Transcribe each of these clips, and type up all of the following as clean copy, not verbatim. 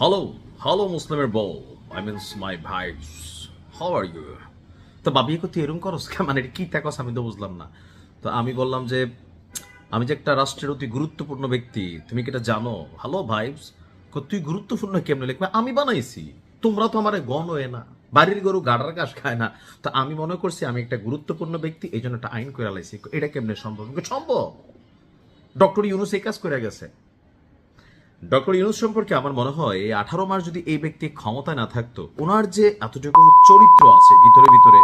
Hello মুসলিমের বল, I means my ভাইস, হাউ আর ইউ? তো বাবিয়ে তুই এরকম করস মানে কি তাকস আমি তো বুঝলাম না। তো আমি বললাম যে আমি যে একটা রাষ্ট্রের অতি গুরুত্বপূর্ণ ব্যক্তি, তুমি কি এটা জানো? হ্যালো ভাইবস, তুই গুরুত্বপূর্ণ কেমনে লিখবে? আমি বানাইছি, তোমরা তো আমার গণ হয়ে না, বাড়ির গরু গাড়ার ঘাস খায় না। তো আমি মনে করছি আমি একটা গুরুত্বপূর্ণ ব্যক্তি, এই জন্য একটা আইন করে লাইছি। এটা কেমনে সম্ভব? সম্ভব, ডক্টর ইউনুস এই কাজ করে গেছে। ডক্টর ইউনুস সম্পর্কে আমার মনে হয় এই 18 মাস যদি এই ব্যক্তি ক্ষমতায় না থাকতো, ওনার যে এতটুকু চরিত্র আছে ভিতরে ভিতরে,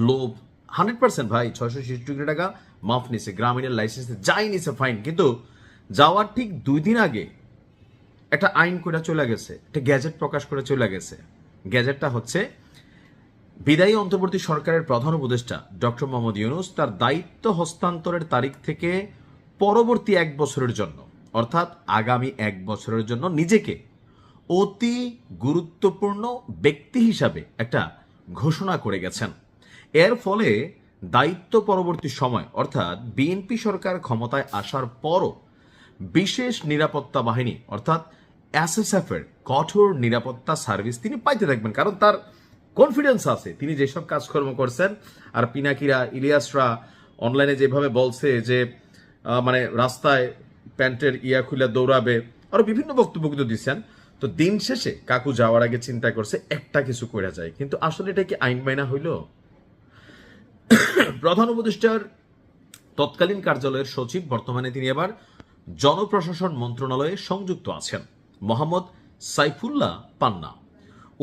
লোভ 100%। ভাই 666 কোটি টাকা মাফ নিছে, গ্রামীণের লাইসেন্স যাই নিছে ফাইন, কিন্তু যাওয়ার ঠিক 2 দিন আগে একটা আইন করে চলে গেছে, একটা গ্যাজেট প্রকাশ করে চলে গেছে। গ্যাজেটটা হচ্ছে বিদায়ী অন্তর্বর্তী সরকারের প্রধান উপদেষ্টা ডক্টর মোহাম্মদ ইউনুস তার দায়িত্ব হস্তান্তরের তারিখ থেকে পরবর্তী 1 বছরের জন্য, অর্থাৎ আগামী 1 বছরের জন্য নিজেকে অতি গুরুত্বপূর্ণ ব্যক্তি হিসাবে একটা ঘোষণা করে গেছেন। এর ফলে দায়িত্ব পরবর্তী সময়, অর্থাৎ বিএনপি সরকার ক্ষমতায় আসার পরও বিশেষ নিরাপত্তা বাহিনী অর্থাৎ এসএসএফ এর কঠোর নিরাপত্তা সার্ভিস তিনি পাইতে থাকবেন, কারণ তার কনফিডেন্স আছে তিনি যেসব কাজকর্ম করছেন। আর পিনাকিরা, ইলিয়াসরা অনলাইনে যেভাবে বলছে যে মানে রাস্তায় প্যান্টের ইয়া খুলে দৌড়াবে, আরো বিভিন্ন বক্তব্য কিন্তু দিচ্ছেন। তো দিন শেষে কাকু যাওয়ার আগে চিন্তা করছে একটা কিছু করে যায়, কিন্তু আসলে এটা কি আইন মাইনা হইল? প্রধান উপদেষ্টার তৎকালীন কার্যালয়ের সচিব, বর্তমানে তিনি এবার জনপ্রশাসন মন্ত্রণালয়ে সংযুক্ত আছেন, মোহাম্মদ সাইফুল্লাহ পান্না।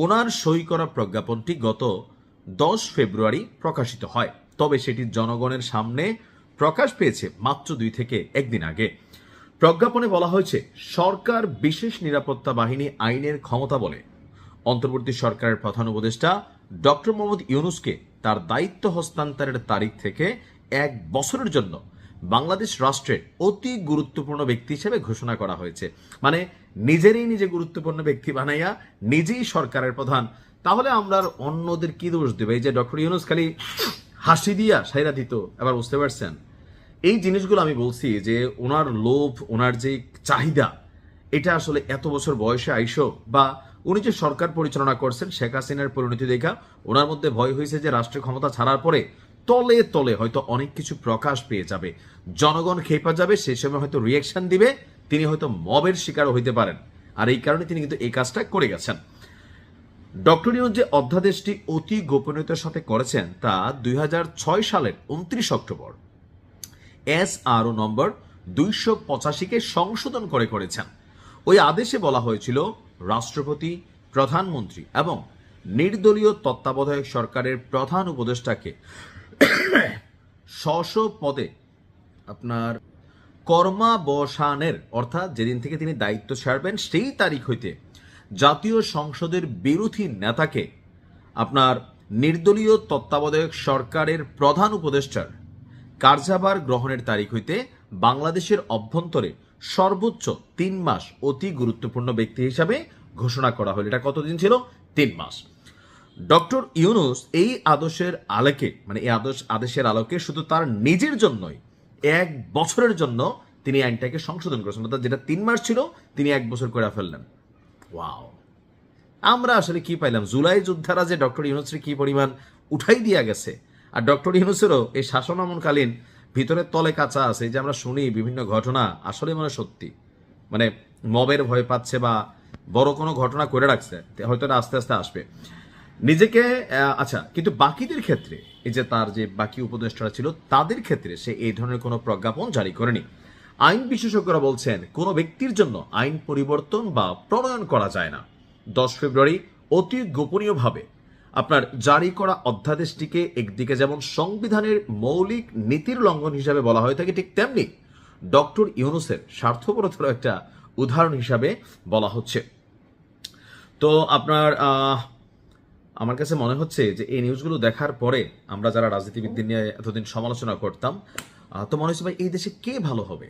ওনার সই করা প্রজ্ঞাপনটি গত 10 ফেব্রুয়ারি প্রকাশিত হয়, তবে সেটি জনগণের সামনে প্রকাশ পেয়েছে মাত্র 2 থেকে 1 দিন আগে। প্রজ্ঞাপনে বলা হয়েছে, সরকার বিশেষ নিরাপত্তা বাহিনী আইনের ক্ষমতা বলে অন্তর্বর্তী সরকারের প্রধান উপদেষ্টা ডক্টর মোহাম্মদ ইউনুসকে তার দায়িত্ব হস্তান্তরের তারিখ থেকে 1 বছরের জন্য বাংলাদেশ রাষ্ট্রের অতি গুরুত্বপূর্ণ ব্যক্তি হিসেবে ঘোষণা করা হয়েছে। মানে নিজে গুরুত্বপূর্ণ ব্যক্তি বানাইয়া নিজেই সরকারের প্রধান। তাহলে আমরা আর অন্যদের কি দোষ দেবে? এই যে ডক্টর ইউনুস খালি হাসি দিয়া সাইরা দিত, এবার বুঝতে পারছেন? এই জিনিসগুলো আমি বলছি যে ওনার লোভ, ওনার যে চাহিদা, এটা আসলে এত বছর বয়সে আইসো, বা উনি যে সরকার পরিচালনা করছেন শেখ হাসিনার পরিণতি দেখা ওনার মধ্যে ভয় হয়েছে যে রাষ্ট্রের ক্ষমতা ছাড়ার পরে তলে তলে হয়তো অনেক কিছু প্রকাশ পেয়ে যাবে, জনগণ খেপা যাবে, সেই সময় হয়তো রিয়াকশন দিবে, তিনি হয়তো মবের শিকারও হইতে পারেন। আর এই কারণে তিনি কিন্তু এই কাজটা করে গেছেন। ডক্টর ইউনুস যে অধ্যাদেশটি অতি গোপনীয়তার সাথে করেছেন তা 2006 সালের 29 অক্টোবর SRO নম্বর 285-কে সংশোধন করে করেছেন। ওই আদেশে বলা হয়েছিল, রাষ্ট্রপতি, প্রধানমন্ত্রী এবং নির্দলীয় তত্ত্বাবধায়ক সরকারের প্রধান উপদেষ্টাকে স্ব পদে আপনার কর্মাবসানের, অর্থাৎ যেদিন থেকে তিনি দায়িত্ব ছাড়বেন সেই তারিখ হইতে জাতীয় সংসদের বিরোধী নেতাকে আপনার নির্দলীয় তত্ত্বাবধায়ক সরকারের প্রধান উপদেষ্টার কার্যভার গ্রহণের তারিখ হইতে বাংলাদেশের অভ্যন্তরে সর্বোচ্চ 3 মাস অতি গুরুত্বপূর্ণ ব্যক্তি হিসাবে ঘোষণা করা হলো। এটা কতদিন ছিল? 3 মাস। ডক্টর ইউনুস এই আদেশের আলোকে, মানে এই আদেশের আলোকে শুধু তার নিজের জন্যই 1 বছরের জন্য তিনি আইনটাকে সংশোধন করেছেন, অর্থাৎ যেটা 3 মাস ছিল তিনি 1 বছর করে ফেললেন। ওয়াও! আমরা আসলে কি পাইলাম? জুলাই যোদ্ধারা যে ডক্টর ইউনুসের কি পরিমাণ উঠাই দিয়া গেছে, আর ডক্টর ইউনুসেরও এই শাসন আমলকালীন ভিতরের তলে কাঁচা আছে, যে আমরা শুনি বিভিন্ন ঘটনা আসলে মনে সত্যি, মানে মবের ভয় পাচ্ছে বা বড় কোনো ঘটনা করে রাখছে, হয়তো আস্তে আস্তে আসবে নিজেকে। আচ্ছা, কিন্তু বাকিদের ক্ষেত্রে, এই যে তার যে বাকি উপদেষ্টারা ছিল তাদের ক্ষেত্রে সে এই ধরনের কোনো প্রজ্ঞাপন জারি করেনি। আইন বিশেষজ্ঞরা বলছেন কোনো ব্যক্তির জন্য আইন পরিবর্তন বা প্রণয়ন করা যায় না। 10 ফেব্রুয়ারি অতি গোপনীয়ভাবে আপনার জারি করা অধ্যাদেশটিকে একদিকে যেমন সংবিধানের মৌলিক নীতির লঙ্ঘন হিসাবে বলা হয়ে থাকে, ঠিক তেমনি ডক্টর ইউনুসের স্বার্থপরতার একটা উদাহরণ হিসাবে বলা হচ্ছে। তো আপনার আমার কাছে মনে হচ্ছে যে এই নিউজগুলো দেখার পরে আমরা যারা রাজনীতিবিদদের নিয়ে এতদিন সমালোচনা করতাম, তো মনে হচ্ছে ভাই এই দেশে কে ভালো হবে,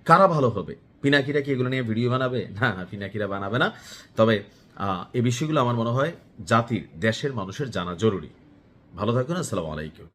কারা ভালো হবে? পিনাকিরা কি এগুলো নিয়ে ভিডিও বানাবে? না, পিনাকিরা বানাবে না। তবে এই বিষয়গুলো আমার মনে হয় জাতির, দেশের মানুষের জানা জরুরি। ভালো থাকুন, আসসালামু আলাইকুম।